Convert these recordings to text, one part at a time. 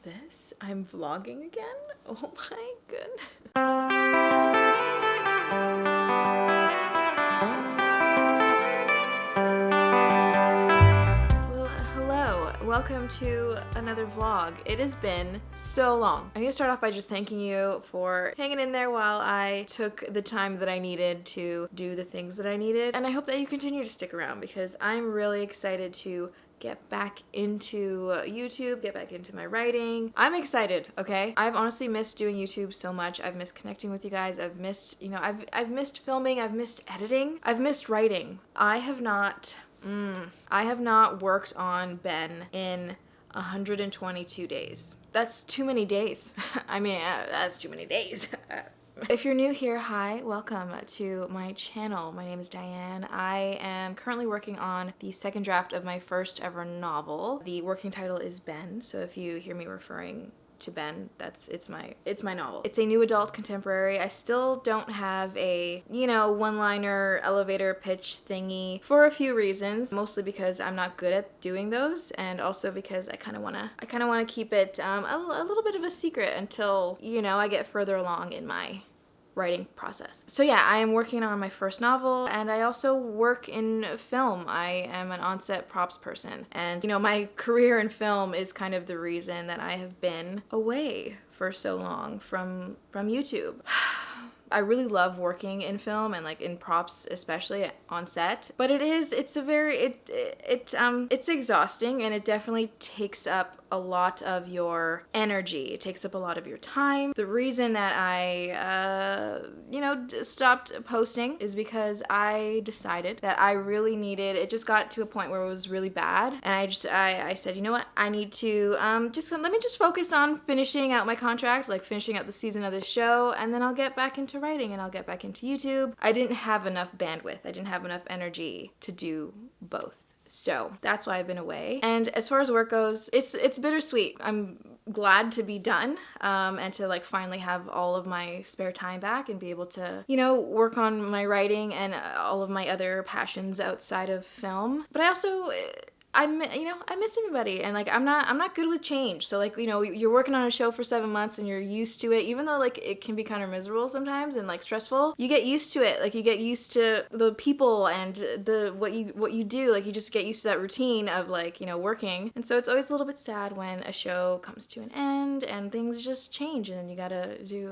this? I'm vlogging again? Oh my goodness. Well, hello. Welcome to another vlog. It has been so long. I need to start off by just thanking you for hanging in there while I took the time that I needed to do the things that I needed. And I hope that you continue to stick around because I'm really excited to get back into YouTube, get back into my writing. I'm excited, okay? I've honestly missed doing YouTube so much. I've missed connecting with you guys. I've missed, I've missed filming. I've missed editing. I've missed writing. I have not worked on Ben in 122 days. That's too many days. I mean, that's too many days. If you're new here, hi, welcome to my channel. My name is Diane. I am currently working on the second draft of my first ever novel. The working title is Ben, so if you hear me referring to Ben, it's my novel. It's a new adult contemporary. I still don't have a, one-liner elevator pitch thingy for a few reasons, mostly because I'm not good at doing those, and also because I kind of want to keep it a little bit of a secret until, I get further along in my writing process. So yeah, I am working on my first novel, and I also work in film. I am an on-set props person, and my career in film is kind of the reason that I have been away for so long from YouTube. I really love working in film and like in props, especially on set, but it's exhausting, and it definitely takes up a lot of your energy. It takes up a lot of your time. The reason that I, stopped posting is because I decided that I really needed, it just got to a point where it was really bad, and I said, you know what, I need to, let me just focus on finishing out my contract, like finishing out the season of this show, and then I'll get back into writing and I'll get back into YouTube. I didn't have enough bandwidth. I didn't have enough energy to do both. So that's why I've been away. And as far as work goes, it's bittersweet. I'm glad to be done and to like finally have all of my spare time back and be able to, work on my writing and all of my other passions outside of film. But I also, I miss everybody, and like I'm not good with change. So like, you're working on a show for 7 months and you're used to it, even though like it can be kind of miserable sometimes and like stressful. You get used to it. Like you get used to the people and what you do. Like you just get used to that routine of like, working. And so it's always a little bit sad when a show comes to an end and things just change and then you gotta do,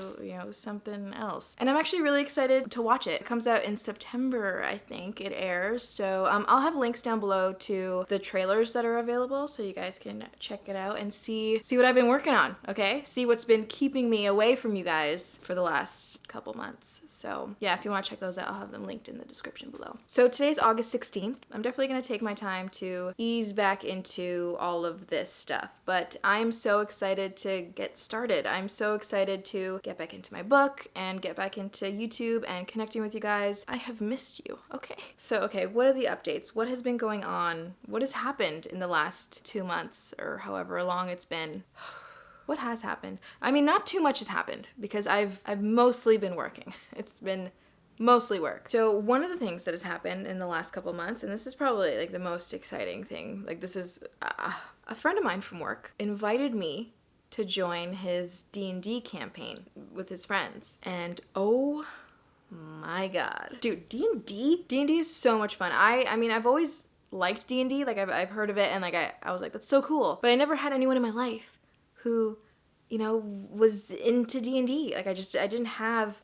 something else. And I'm actually really excited to watch it. It comes out in September, I think it airs. So I'll have links down below to the trailers that are available so you guys can check it out and see what I've been working on, okay? See what's been keeping me away from you guys for the last couple months. So yeah, if you want to check those out, I'll have them linked in the description below. So today's August 16th. I'm definitely going to take my time to ease back into all of this stuff, but I'm so excited to get started. I'm so excited to get back into my book and get back into YouTube and connecting with you guys. I have missed you, okay? So, okay, what are the updates? What has been going on? What has happened in the last 2 months or however long it's been? What has happened? I mean, not too much has happened because I've mostly been working. It's been mostly work. So one of the things that has happened in the last couple months, and this is probably like the most exciting thing, like this is a friend of mine from work invited me to join his D&D campaign with his friends. And oh my God. Dude, D&D is so much fun. I mean, I've always liked D&D, like I've heard of it, and like I was like, that's so cool. But I never had anyone in my life who, was into D&D. Like I didn't have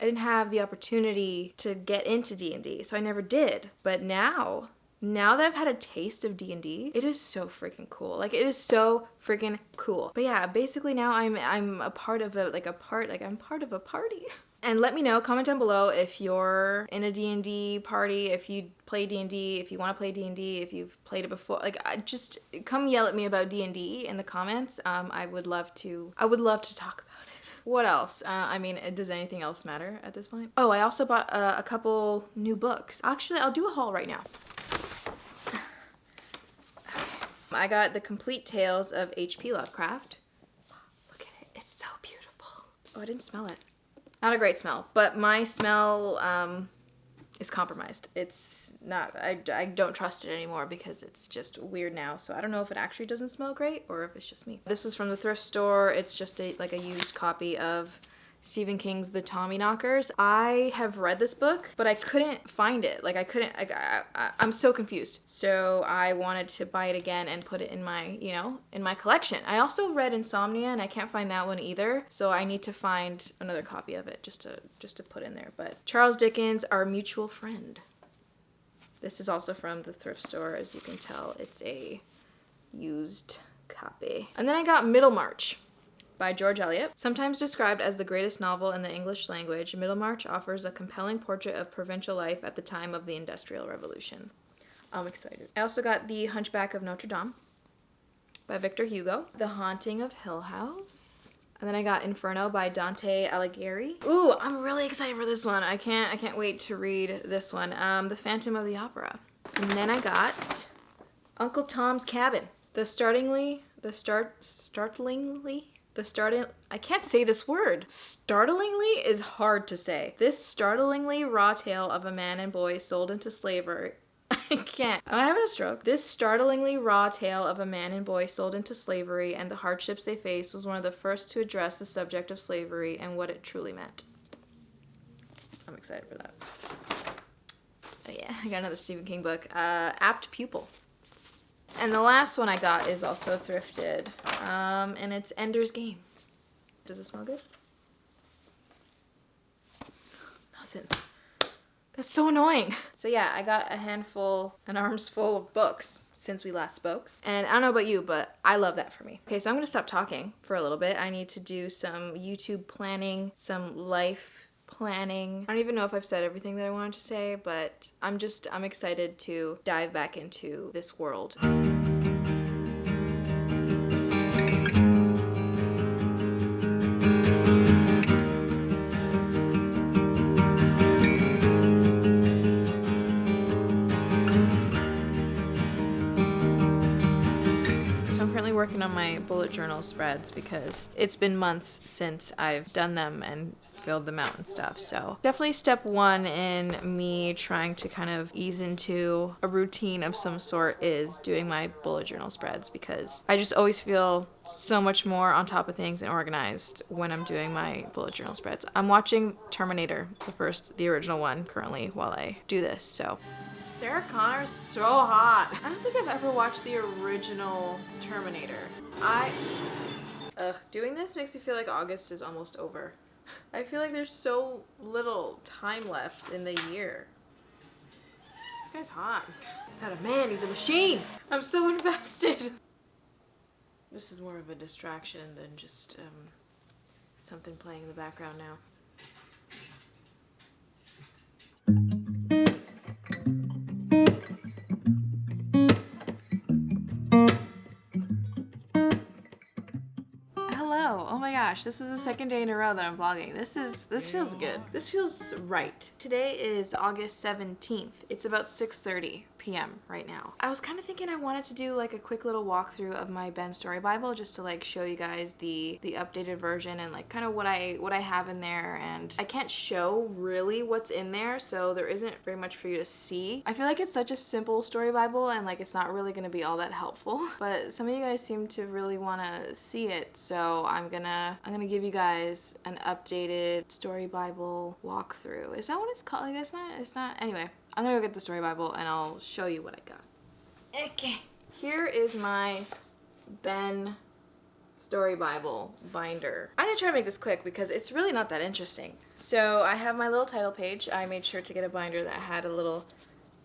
the opportunity to get into D&D, so I never did. But now that I've had a taste of D&D, it is so freaking cool. Like it is so freaking cool. But yeah, basically now I'm a part of I'm part of a party. And let me know, comment down below if you're in a D&D party, if you play D&D, if you want to play D&D, if you've played it before. Like, just come yell at me about D&D in the comments. I would love to talk about it. What else? I mean, does anything else matter at this point? Oh, I also bought a couple new books. Actually, I'll do a haul right now. I got The Complete Tales of H.P. Lovecraft. Look at it. It's so beautiful. Oh, I didn't smell it. Not a great smell, but my smell is compromised. It's I don't trust it anymore because it's just weird now. So I don't know if it actually doesn't smell great or if it's just me. This was from the thrift store. It's just like a used copy of Stephen King's The Tommyknockers. I have read this book, but I couldn't find it. Like I'm so confused. So I wanted to buy it again and put it in my, in my collection. I also read Insomnia and I can't find that one either. So I need to find another copy of it just to put in there. But Charles Dickens, Our Mutual Friend. This is also from the thrift store. As you can tell, it's a used copy. And then I got Middlemarch by George Eliot. Sometimes described as the greatest novel in the English language, Middlemarch offers a compelling portrait of provincial life at the time of the Industrial Revolution. I'm excited. I also got The Hunchback of Notre Dame by Victor Hugo. The Haunting of Hill House. And then I got Inferno by Dante Alighieri. Ooh, I'm really excited for this one. I can't wait to read this one. The Phantom of the Opera. And then I got Uncle Tom's Cabin. I can't say this word. Startlingly is hard to say. This startlingly raw tale of a man and boy sold into slavery. I can't. I'm having a stroke. This startlingly raw tale of a man and boy sold into slavery and the hardships they faced was one of the first to address the subject of slavery and what it truly meant. I'm excited for that. Oh yeah, I got another Stephen King book. Apt Pupil. And the last one I got is also thrifted, and it's Ender's Game. Does it smell good? Nothing. That's so annoying. So yeah, I got an arm's full of books since we last spoke. And I don't know about you, but I love that for me. Okay, so I'm gonna stop talking for a little bit. I need to do some YouTube planning, some life planning. I don't even know if I've said everything that I wanted to say, but I'm excited to dive back into this world. Working on my bullet journal spreads because it's been months since I've done them and filled them out and stuff. So definitely step one in me trying to kind of ease into a routine of some sort is doing my bullet journal spreads because I just always feel so much more on top of things and organized when I'm doing my bullet journal spreads. I'm watching Terminator, the original one currently while I do this, so. Sarah Connor's so hot. I don't think I've ever watched the original Terminator. Doing this makes me feel like August is almost over. I feel like there's so little time left in the year. This guy's hot. He's not a man, he's a machine. I'm so invested. This is more of a distraction than just something playing in the background now. Oh my gosh, this is the second day in a row that I'm vlogging. This feels good. This feels right. Today is August 17th. It's about 6:30 p.m. right now. I was kind of thinking I wanted to do like a quick little walkthrough of my Ben Story Bible just to like show you guys the updated version and like kind of what I have in there, and I can't show really what's in there, so there isn't very much for you to see. I feel like it's such a simple story Bible and like it's not really going to be all that helpful, but some of you guys seem to really want to see it, so I'm gonna give you guys an updated story Bible walkthrough. Is that what it's called? Like, it's not. Anyway, I'm gonna go get the story Bible and I'll show you what I got. Okay, here is my Ben Story Bible binder. I'm gonna try to make this quick because it's really not that interesting. So I have my little title page. I made sure to get a binder that had a little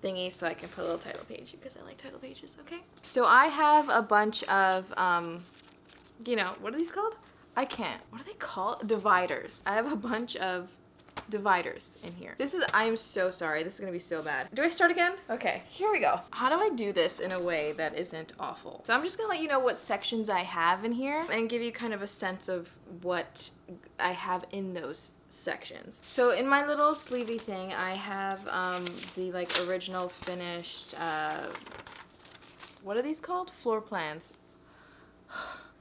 thingy so I can put a little title page because I like title pages, okay? So I have a bunch of, what are these called? I can't. What are they called? Dividers. I have a bunch of dividers in here. I'm so sorry. This is gonna be so bad. Do I start again? Okay, here we go. How do I do this in a way that isn't awful? So I'm just gonna let you know what sections I have in here and give you kind of a sense of what I have in those sections. So in my little sleevey thing, I have the like original finished, what are these called? Floor plans.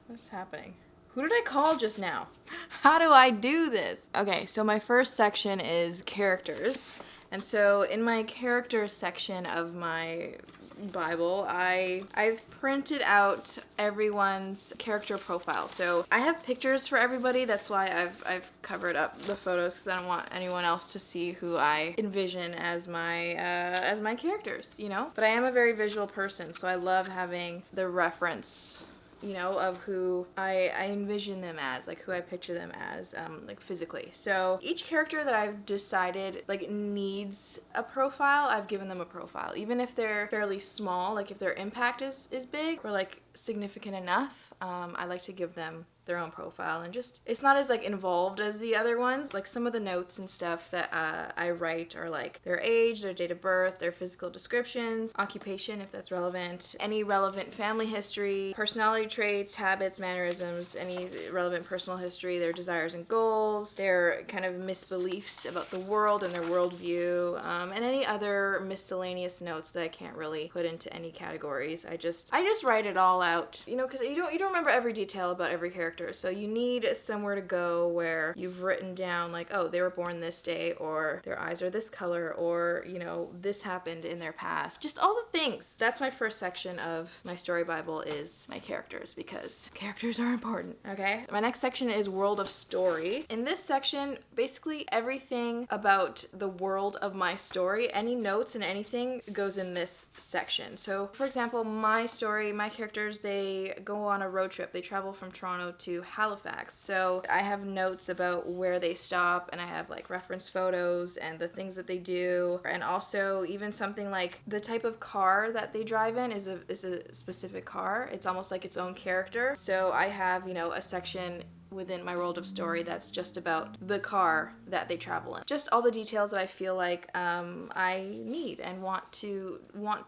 What's happening? Who did I call just now? How do I do this? Okay, so my first section is characters, And so in my character section of my Bible, I've printed out everyone's character profile. So I have pictures for everybody. That's why I've covered up the photos, because I don't want anyone else to see who I envision as my characters, you know? But I am a very visual person, so I love having the reference, you know, of who I envision them as, like who I picture them as, like physically. So each character that I've decided like needs a profile, I've given them a profile. Even if they're fairly small, like if their impact is big or like significant enough, I like to give them their own profile, and just it's not as like involved as the other ones. Like some of the notes and stuff that I write are like their age, their date of birth, their physical descriptions, occupation if that's relevant, any relevant family history, personality traits, habits, mannerisms, any relevant personal history, their desires and goals, their kind of misbeliefs about the world and their worldview, and any other miscellaneous notes that I can't really put into any categories. I just write it all out, you know, because you don't remember every detail about every character. So you need somewhere to go where you've written down like, oh, they were born this day, or their eyes are this color, or, you know, this happened in their past. Just all the things. That's my first section of my story Bible, is my characters, because characters are important, okay? My next section is world of story. In this section, basically everything about the world of my story, any notes and anything goes in this section. So for example, my story, my characters, they go on a road trip. They travel from Toronto to Halifax. So I have notes about where they stop, and I have like reference photos and the things that they do, and also even something like the type of car that they drive in is a specific car. It's almost like its own character. So I have, you know, a section within my world of story that's just about the car that they travel in. Just all the details that I feel like I need and want to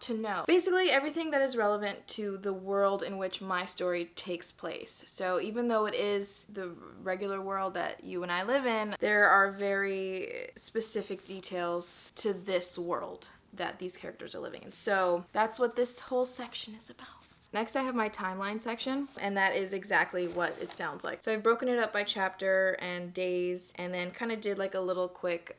know. Basically everything that is relevant to the world in which my story takes place. So even though it is the regular world that you and I live in, there are very specific details to this world that these characters are living in. So that's what this whole section is about. Next, I have my timeline section, and that is exactly what it sounds like. So I've broken it up by chapter and days, and then kind of did like a little quick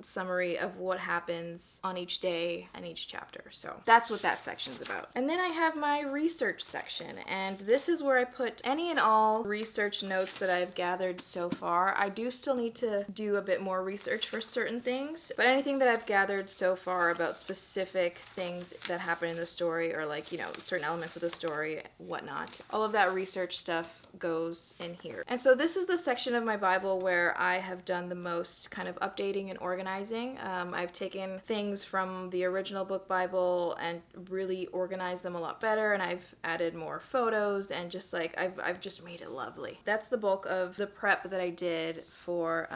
summary of what happens on each day and each chapter. So that's what that section's about. And then I have my research section, and this is where I put any and all research notes that I've gathered so far. I do still need to do a bit more research for certain things, but anything that I've gathered so far about specific things that happen in the story, or like, you know, certain elements of the story, whatnot. All of that research stuff goes in here. And so this is the section of my Bible where I have done the most kind of updating and organizing. I've taken things from the original book Bible and really organized them a lot better, and I've added more photos, and just like I've just made it lovely. That's the bulk of the prep that I did for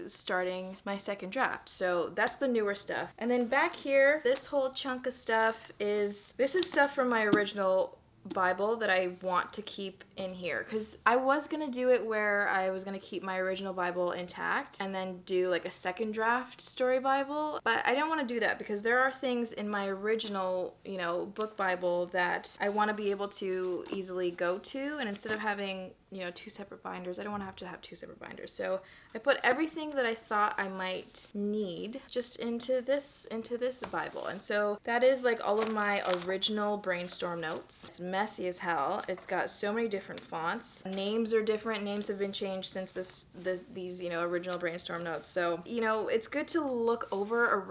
starting my second draft. So that's the newer stuff. And then back here, this whole chunk of stuff is stuff from my original Bible that I want to keep in here, because I was gonna do it where I was gonna keep my original Bible intact and then do like a second draft story Bible, but I didn't want to do that because there are things in my original, you know, book Bible that I want to be able to easily go to, and instead of having, you know, two separate binders, I don't want to have two separate binders. So I put everything that I thought I might need just into this Bible. And so that is like all of my original brainstorm notes. It's messy as hell. It's got so many different fonts. Names are different. Names have been changed since these, you know, original brainstorm notes. So, you know, it's good to look over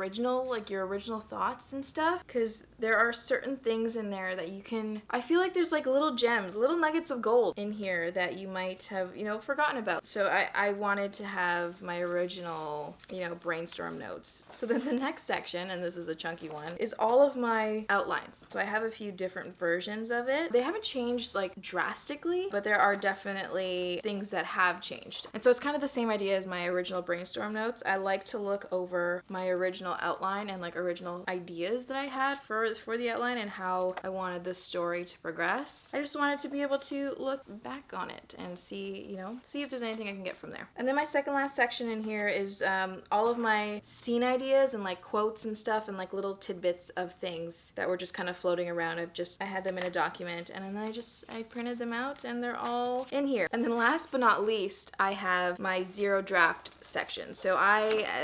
your original thoughts and stuff, because there are certain things in there that you can, I feel like there's like little gems, little nuggets of gold in here that you might have, you know, forgotten about. So I wanted to have my original, you know, brainstorm notes. So then the next section, and this is a chunky one, is all of my outlines. So I have a few different versions of it. They haven't changed like drastically, but there are definitely things that have changed. And so it's kind of the same idea as my original brainstorm notes. I like to look over my original outline and like original ideas that I had for the outline and how I wanted this story to progress. I just wanted to be able to look back on it and see, you know, see if there's anything I can get from there. And then my second last section in here is all of my scene ideas and like quotes and stuff and like little tidbits of things that were just kind of floating around. I had them in a document and then I printed them out and they're all in here. And then last but not least, I have my zero draft section. So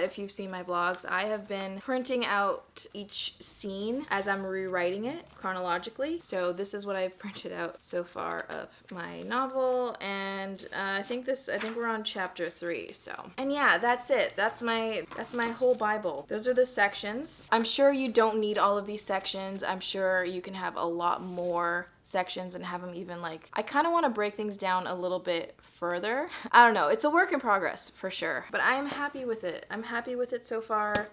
if you've seen my vlogs, I have been printing out each scene as I'm rewriting it chronologically. So this is what I've printed out so far of my novel, and I think we're on chapter 3. So, and yeah, that's it. That's my whole Bible. Those are the sections. I'm sure you don't need all of these sections. I'm sure you can have a lot more sections and have them even like, I kind of want to break things down a little bit further. I don't know. It's a work in progress for sure, but I am happy with it. I'm happy with it so far.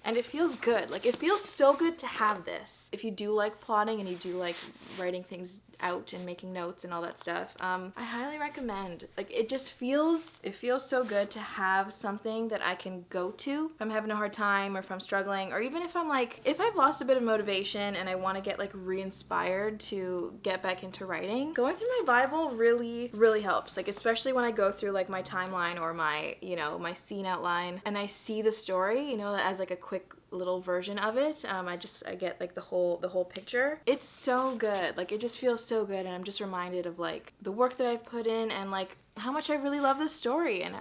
And it feels good. Like, it feels so good to have this. If you do like plotting and you do like writing things out and making notes and all that stuff, I highly recommend. Like, it feels so good to have something that I can go to if I'm having a hard time or if I'm struggling, or even if I've lost a bit of motivation and I want to get like re-inspired to get back into writing. Going through my Bible really, really helps. Like, especially when I go through like my timeline or my, you know, my scene outline and I see the story, you know, as like a quick little version of it. I get like the whole picture. It's so good. Like, it just feels so good, and I'm just reminded of like the work that I've put in and like how much I really love this story. And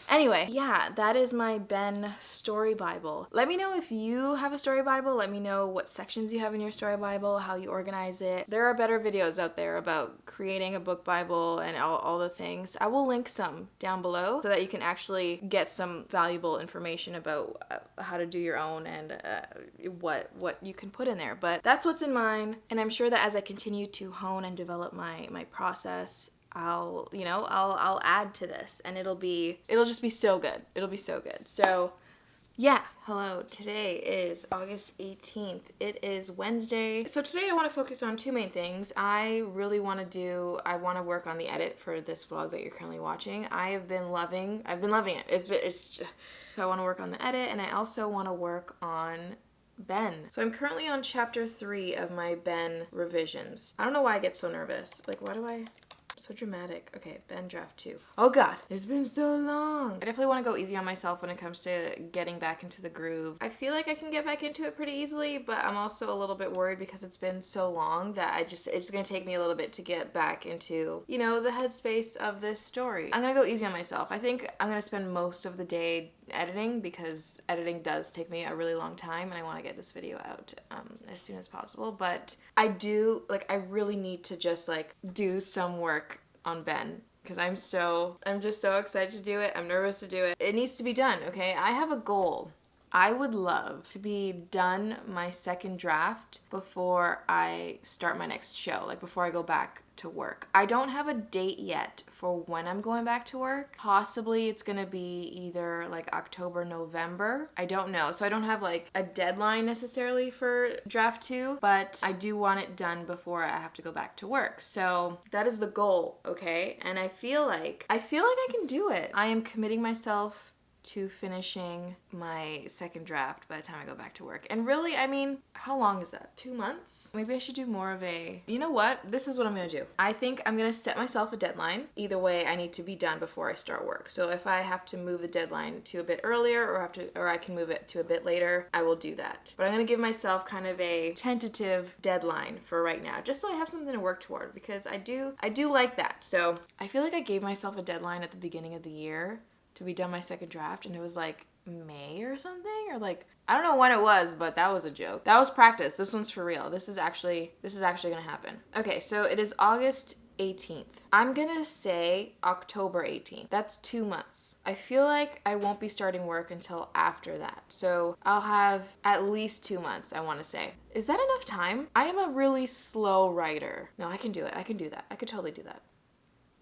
anyway, yeah, that is my Ben story Bible. Let me know if you have a story Bible. Let me know what sections you have in your story Bible, how you organize it. There are better videos out there about creating a book Bible and all the things. I will link some down below so that you can actually get some valuable information about how to do your own and what you can put in there. But that's what's in mine, and I'm sure that as I continue to hone and develop my process, I'll add to this, and it'll just be so good. It'll be so good. So yeah, hello. Today is August 18th. It is Wednesday. So today I want to focus on two main things. I want to work on the edit for this vlog that you're currently watching. I've been loving it. It's just, so I want to work on the edit, and I also want to work on Ben. So I'm currently on chapter 3 of my Ben revisions. I don't know why I get so nervous. Like, so dramatic. Okay, Ben draft 2. Oh god, it's been so long. I definitely want to go easy on myself when it comes to getting back into the groove. I feel like I can get back into it pretty easily, but I'm also a little bit worried because it's been so long that it's just gonna take me a little bit to get back into, you know, the headspace of this story. I'm gonna go easy on myself. I think I'm gonna spend most of the day editing, because editing does take me a really long time and I want to get this video out as soon as possible. But I really need to just like do some work on Ben, because I'm just so excited to do it. I'm nervous to do it. It needs to be done, okay? I have a goal. I would love to be done my second draft before I start my next show, like before I go back to work. I don't have a date yet for when I'm going back to work. Possibly it's gonna be either like October, November. I don't know. So I don't have like a deadline necessarily for draft 2, but I do want it done before I have to go back to work. So that is the goal, okay? And I feel like I can do it. I am committing myself to finishing my second draft by the time I go back to work. And really, I mean, how long is that? 2 months? Maybe I should do more of you know what? This is what I'm gonna do. I think I'm gonna set myself a deadline. Either way, I need to be done before I start work. So if I have to move the deadline to a bit earlier or I can move it to a bit later, I will do that. But I'm gonna give myself kind of a tentative deadline for right now, just so I have something to work toward, because I do like that. So I feel like I gave myself a deadline at the beginning of the year to be done my second draft, and it was like May or something, or like, I don't know when it was, but that was a joke. That was practice. This one's for real. This is actually gonna happen. Okay, so it is August 18th. I'm gonna say October 18th. That's 2 months. I feel like I won't be starting work until after that. So I'll have at least 2 months, I wanna say. Is that enough time? I am a really slow writer. No, I can do it. I can do that. I could totally do that.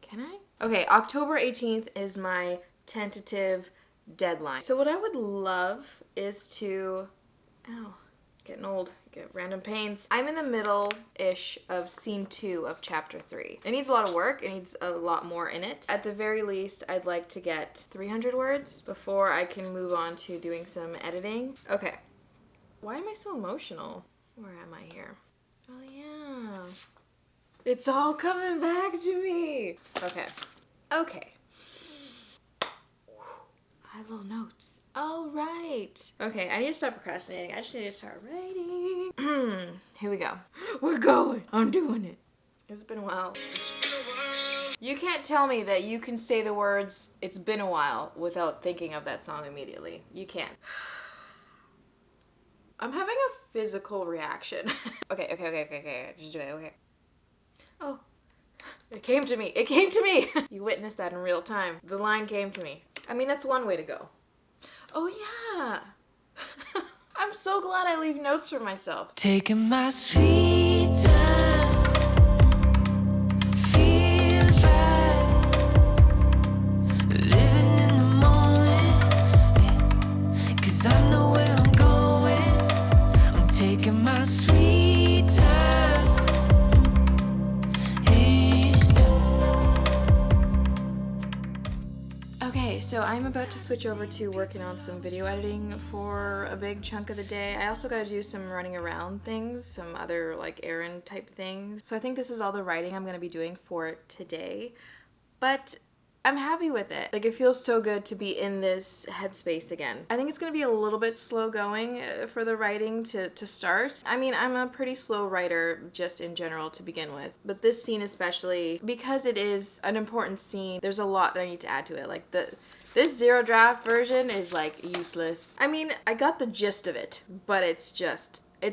Can I? Okay, October 18th is my tentative deadline. So what I would love is to, getting old, get random pains. I'm in the middle-ish of scene 2 of chapter 3. It needs a lot of work. It needs a lot more in it. At the very least, I'd like to get 300 words before I can move on to doing some editing. Okay. Why am I so emotional? Where am I here? Oh yeah. It's all coming back to me. Okay. Okay. I have little notes. All right. Okay, I need to stop procrastinating. I just need to start writing. Here we go. We're going. I'm doing it. It's been a while. You can't tell me that you can say the words, "It's been a while," without thinking of that song immediately. You can't. I'm having a physical reaction. Okay. Just do it, okay. Oh. It came to me. It came to me. You witnessed that in real time. The line came to me. I mean, that's one way to go. Oh, yeah. I'm so glad I leave notes for myself. Taking my sweet time, feels right. Living in the moment, 'cause I know where I'm going. I'm taking my sweet time. Each time. Okay, so I'm about to switch over to working on some video editing for a big chunk of the day. I also gotta do some running around things, some other like errand type things. So I think this is all the writing I'm gonna be doing for today. But I'm happy with it. Like, it feels so good to be in this headspace again. I think it's gonna be a little bit slow going for the writing to start. I mean, I'm a pretty slow writer just in general to begin with, but this scene especially, because it is an important scene, there's a lot that I need to add to it. Like, this zero draft version is like useless. I mean, I got the gist of it, but it's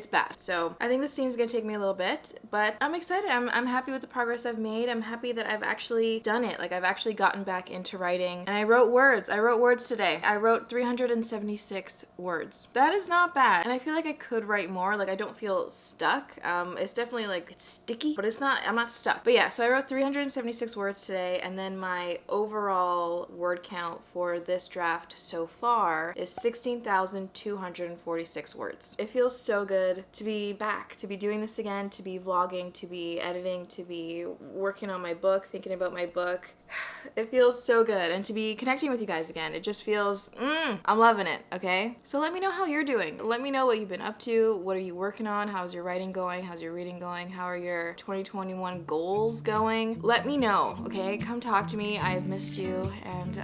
bad. So I think this scene's gonna take me a little bit, but I'm excited. I'm happy with the progress I've made. I'm happy that I've actually done it. Like, I've actually gotten back into writing, and I wrote words. I wrote words today. I wrote 376 words. That is not bad, and I feel like I could write more. Like, I don't feel stuck. It's definitely like, it's sticky, but I'm not stuck. But yeah, so I wrote 376 words today, and then my overall word count for this draft so far is 16,246 words. It feels so good to be back, to be doing this again, to be vlogging, to be editing, to be working on my book, thinking about my book. It feels so good, and to be connecting with you guys again. It just feels, I'm loving it, okay? So let me know how you're doing. Let me know what you've been up to. What are you working on? How's your writing going? How's your reading going? How are your 2021 goals going? Let me know, okay? Come talk to me. I've missed you, and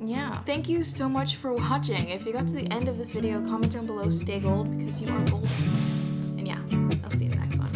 yeah. Thank you so much for watching. If you got to the end of this video, comment down below, stay gold, because you are golden. And yeah, I'll see you in the next one.